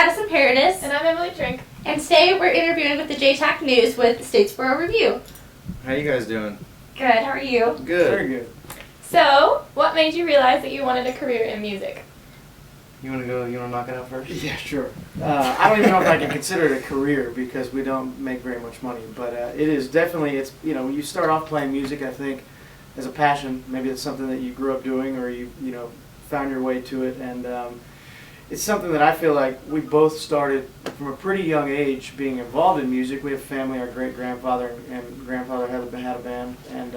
Madison Paradis. And I'm Emily Trink. And today we're interviewing with the JTAC News with Statesboro Revue. How you guys doing? Good, how are you? Good. Very good. So, what made you realize that you wanted a career in music? You want to knock it out first? Yeah, sure. I don't even know if I can consider it a career because we don't make very much money. But it is definitely, when you start off playing music, I think, as a passion. Maybe it's something that you grew up doing or you found your way to it. And it's something that I feel like we both started from a pretty young age being involved in music. We have family, our great-grandfather and grandfather had a band. And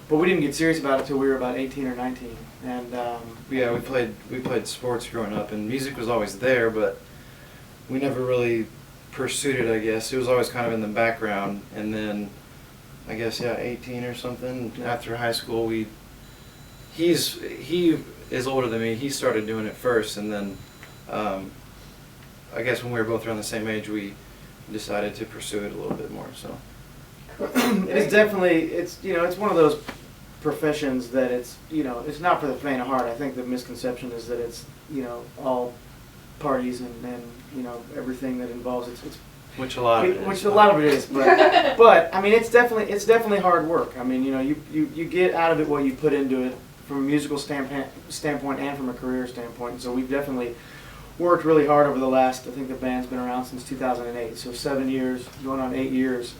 but we didn't get serious about it until we were about 18 or 19. And yeah, we played sports growing up, and music was always there, but we never really pursued it. I guess it was always kind of in the background. And then, I guess 18 or something after high school, he is older than me. He started doing it first, and then I guess when we were both around the same age, we decided to pursue it a little bit more. So it's definitely it's one of those professions that it's not for the faint of heart. I think the misconception is that it's all parties and everything that involves it's which a lot of it is. But I mean it's definitely hard work. I mean you get out of it what you put into it from a musical standpoint and from a career standpoint. So we've definitely worked really hard over the last, I think the band's been around since 2008, so 7 years, going on 8 years,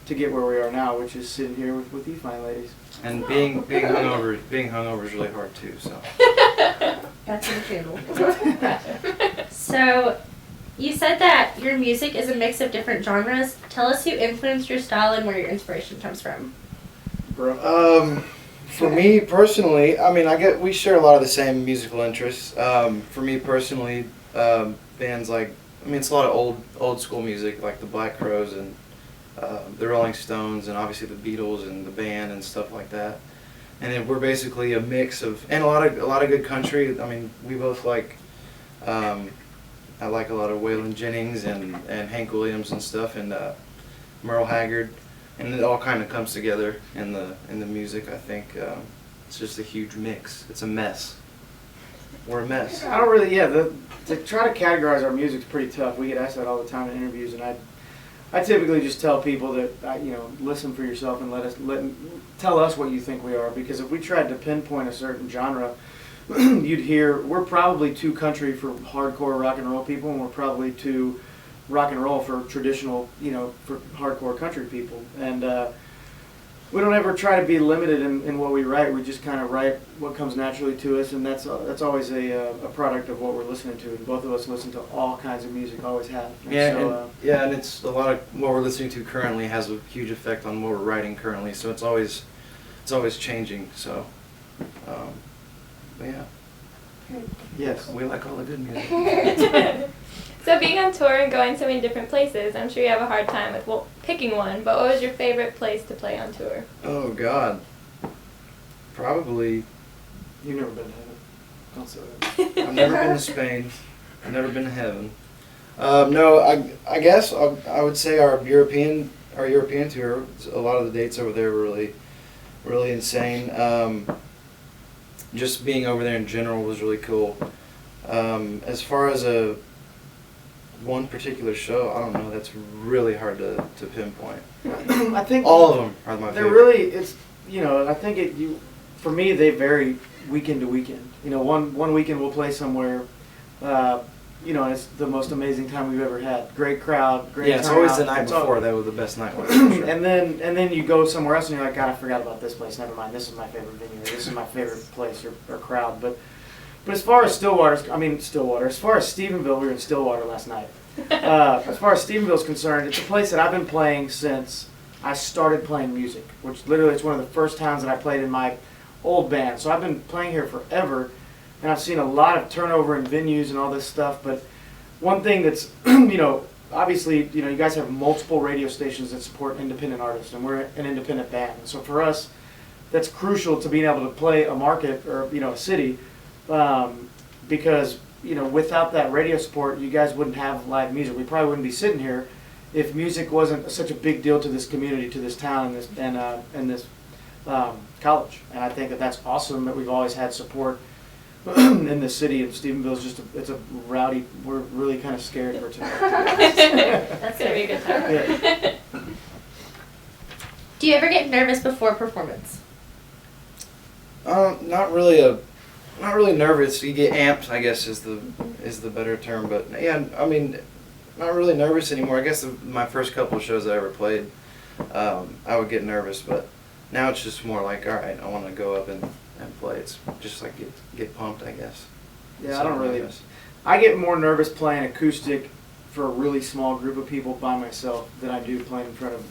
to get where we are now, which is sitting here with you fine ladies. And being hungover is really hard too. So That's understandable. So, you said that your music is a mix of different genres. Tell us who influenced your style and where your inspiration comes from. Bro. For me personally, I mean, we share a lot of the same musical interests. For me personally, bands like, it's a lot of old school music like the Black Crowes and the Rolling Stones and obviously the Beatles and the band and stuff like that. And then we're basically a mix of, and a lot of good country. I mean, we both like, I like a lot of Waylon Jennings and Hank Williams and stuff, and Merle Haggard. And it all kind of comes together in the music. I think it's just a huge mix. It's a mess. We're a mess. I don't really, to try to categorize our music is pretty tough. We get asked that all the time in interviews, and I typically just tell people that listen for yourself and tell us what you think we are. Because if we tried to pinpoint a certain genre, you'd hear we're probably too country for hardcore rock and roll people, and we're probably too rock and roll for traditional, for hardcore country people. And we don't ever try to be limited in what we write. We just kind of write what comes naturally to us, and that's always a product of what we're listening to. And both of us listen to all kinds of music, always have. And it's a lot of what we're listening to currently has a huge effect on what we're writing currently. So it's always changing. So, but yeah. Yes, we like all the good music. So being on tour and going so many different places, I'm sure you have a hard time with picking one, but what was your favorite place to play on tour? Oh, God. Probably... You've never been to heaven. Don't say that. I've never been to Spain. I've never been to heaven. No, I guess I would say our European tour, a lot of the dates over there were really, really insane. Just being over there in general was really cool. As far as one particular show, I don't know. That's really hard to pinpoint. I think all of them are my favorite. They're really, I think for me, they vary weekend to weekend. One weekend we'll play somewhere, and it's the most amazing time we've ever had. Great crowd, great turnout. Yeah, it's always the night before that was the best night. For sure. And then you go somewhere else and you're like, God, I forgot about this place. Never mind. This is my favorite venue. Or this is my favorite place or crowd. But as far as Stillwater, as far as Stephenville, we were in Stillwater last night. As far as Stephenville's concerned, it's a place that I've been playing since I started playing music, which literally it's one of the first towns that I played in my old band. So I've been playing here forever, and I've seen a lot of turnover in venues and all this stuff. But one thing that's, obviously, you guys have multiple radio stations that support independent artists, and we're an independent band. And so for us, that's crucial to being able to play a market or, a city, because, without that radio support, you guys wouldn't have live music. We probably wouldn't be sitting here if music wasn't such a big deal to this community, to this town, and this college. And I think that's awesome that we've always had support in the city of Stephenville's it's a rowdy. We're really kind of scared for tonight. That's gonna be a good time. Yeah. Do you ever get nervous before performance? Not really nervous. You get amped, I guess is the better term. But yeah, I mean, not really nervous anymore. I guess my first couple of shows I ever played, I would get nervous, but now it's just more like, all right, I want to go up and play. It's just like get pumped, I guess. Yeah, So I don't really. nervous. I get more nervous playing acoustic for a really small group of people by myself than I do playing in front of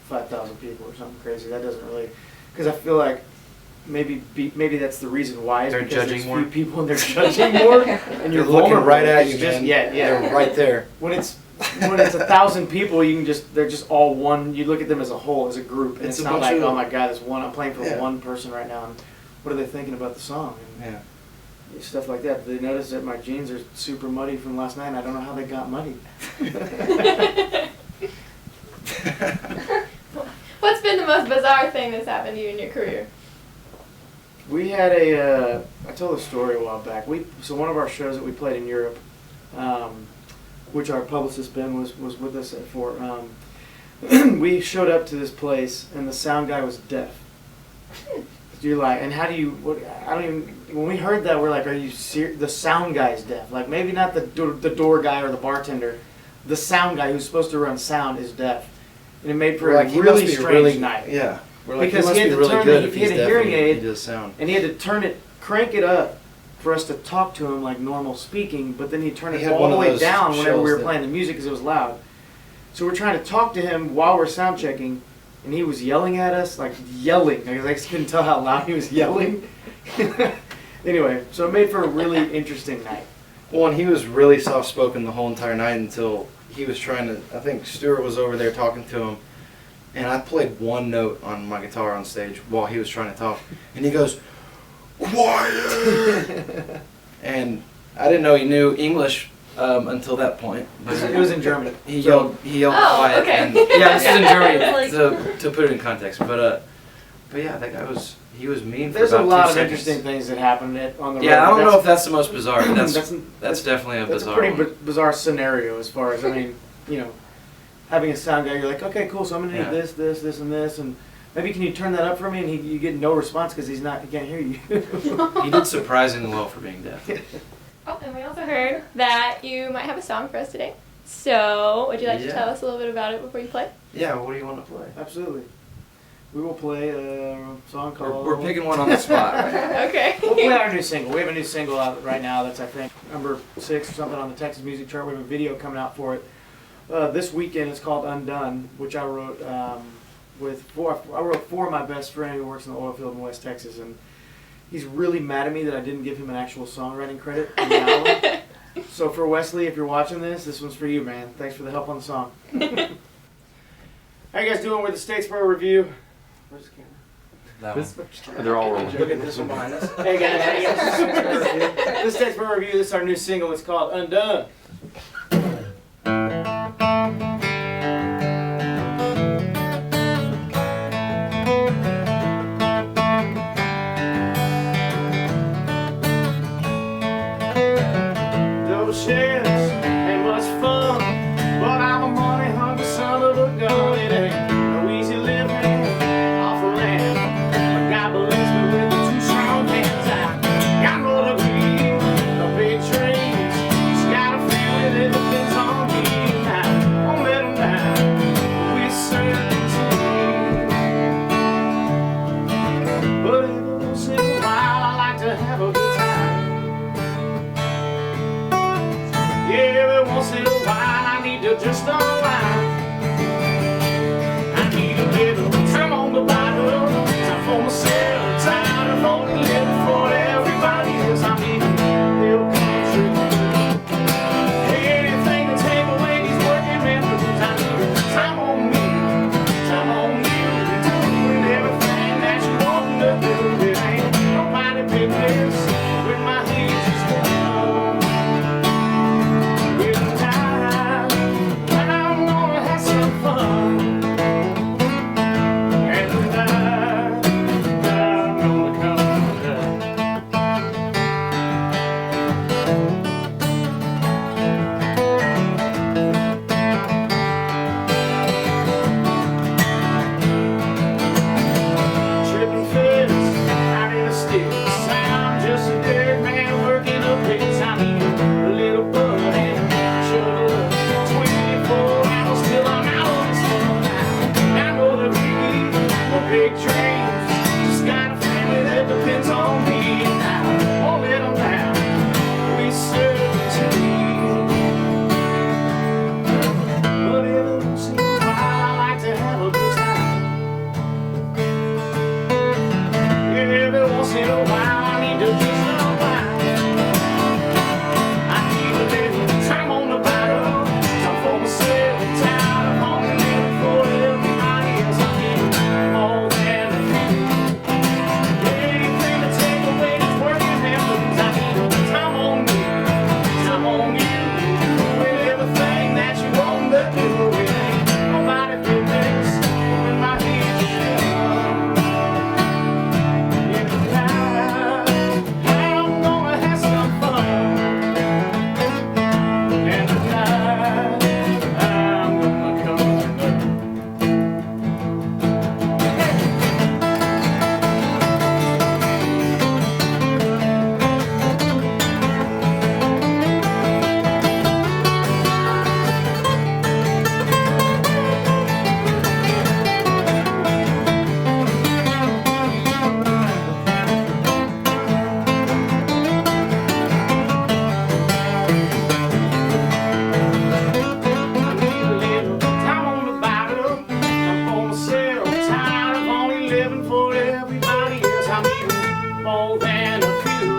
5,000 people or something crazy. That doesn't really, because I feel like maybe that's the reason why. Is They're because judging there's more? few people and they're judging more, and They're you're looking vulnerable. right at It's you, just, man. Yeah. They're right there. When it's 1,000 people, they're just all one. You look at them as a whole, as a group, and It's it's a not bunch like, of- oh my God, there's one. I'm playing for Yeah. one person right now, and what are they thinking about the song? And Yeah. stuff like that. They notice that my jeans are super muddy from last night, and I don't know how they got muddy. What's been the most bizarre thing that's happened to you in your career? We had I told a story a while back. So one of our shows that we played in Europe, which our publicist Ben was with us for, we showed up to this place and the sound guy was deaf. You're like, and how do you? I don't even. When we heard that, we're like, are you serious? The sound guy's deaf. Like maybe not the door guy or the bartender. The sound guy who's supposed to run sound is deaf, and it made for We're like, a he really must be strange really night. Yeah. We're like, Because he must he had be to really turn good the- if he he's had a deaf hearing and he aid, does sound. And he had to crank it up for us to talk to him like normal speaking, but then he'd turn He it had all one the of way those down whenever we were shells playing the music because it was loud. So we're trying to talk to him while we're sound checking, and he was yelling at us, like yelling. I couldn't tell how loud he was yelling. Anyway, so it made for a really interesting night. Well, and he was really soft-spoken the whole entire night until he was trying to, I think Stuart was over there talking to him, and I played one note on my guitar on stage while he was trying to talk, and he goes, "Quiet!" And I didn't know he knew English until that point. It was in German. He So- yelled Oh, quiet. okay. And, yeah, this is in Germany Like- to put it in context. But yeah, that guy he was mean for There's a about lot 2 of seconds. interesting things that happened on the road. Yeah, I don't That's- know if that's the most bizarre. That's That's definitely a That's bizarre a pretty one. bizarre scenario as far as, I mean, having a sound guy, you're like, okay, cool, so I'm going to need Yeah. this, and this, and maybe can you turn that up for me? And you get no response because he can't hear you. He did surprisingly well for being deaf. Oh, and we also heard that you might have a song for us today. So, would you like to Yeah. tell us a little bit about it before you play? Yeah, what do you want to play? Absolutely. We will play a song called... We're picking one on the spot. Right? Okay. We'll play our new single. We have a new single out right now that's, I think, number 6 or something on the Texas Music Chart. We have a video coming out for it this weekend. It's called Undone, which I wrote I wrote for my best friend who works in the oil field in West Texas, and he's really mad at me that I didn't give him an actual songwriting credit on the album. So for Wesley, if you're watching this one's for you, man. Thanks for the help on the song. How you guys doing with the Statesboro Revue? Where's the camera? That one. They're all rolling. Look at this one behind us. Hey guys, how you guys? This is Statesboro Revue. This is our new single. It's called Undone. Those sheds ain't much fun, but I'm a money-hungry son of a gun. It ain't no easy living off the land, but God bless me with the 2 strong hands. I got no degree, no big dreams, just got a feeling it depends on me. I won't let 'em down with certainty, but every once in a while I like to have a good time. Yeah, every once in a while I need to just unwind. I need a little time on the bottle, time for myself, time for only living for everybody else. I need a little country, anything to take away these working men blues. I need time on me, time on you, doing everything that you want to do. It ain't nobody business with my hands just down. When I'm more than a few.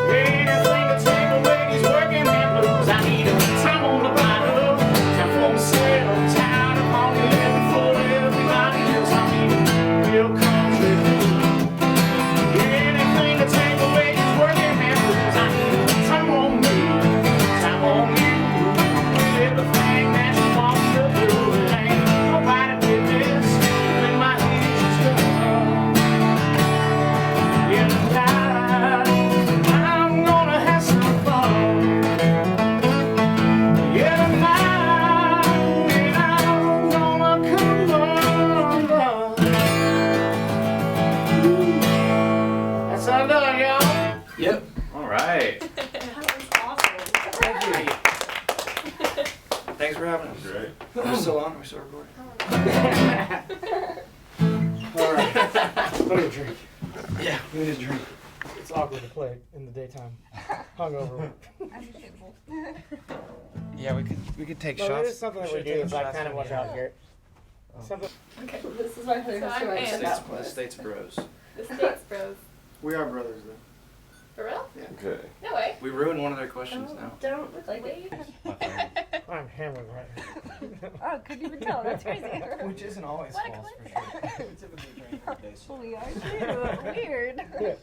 Anything to take away these working man blues. I need a time on the bottle, time for myself, tired of only living for everybody else. I need a real country blues. Anything to take away these working man blues. I need a time on me, time on you. Everything that you want to do, it ain't nobody business when my age is done. Yeah, tonight I'm gonna have some fun. Yeah, tonight and I'm gonna come on. That's Undone, y'all. Yep. All right. That was awesome. Thanks for having us. Great. We're still on. We're still recording. All right. Let me drink. Yeah, we need a drink. It's awkward to play in the daytime. Hungover. Yeah, we could take No, shots. it is something that we Should do. take It's like shots kind of when watch you- out here. Something. Okay. This is my favorite So I'm story. Anne. The States Bros. The States Bros. We are brothers, though. For real? Okay. No way. We ruined one of their questions now. Don't look like it. I'm hammered right now. Oh, couldn't even tell. That's crazy. Which isn't always What a false for sure. We typically drink every day. We are too. Weird. Yeah.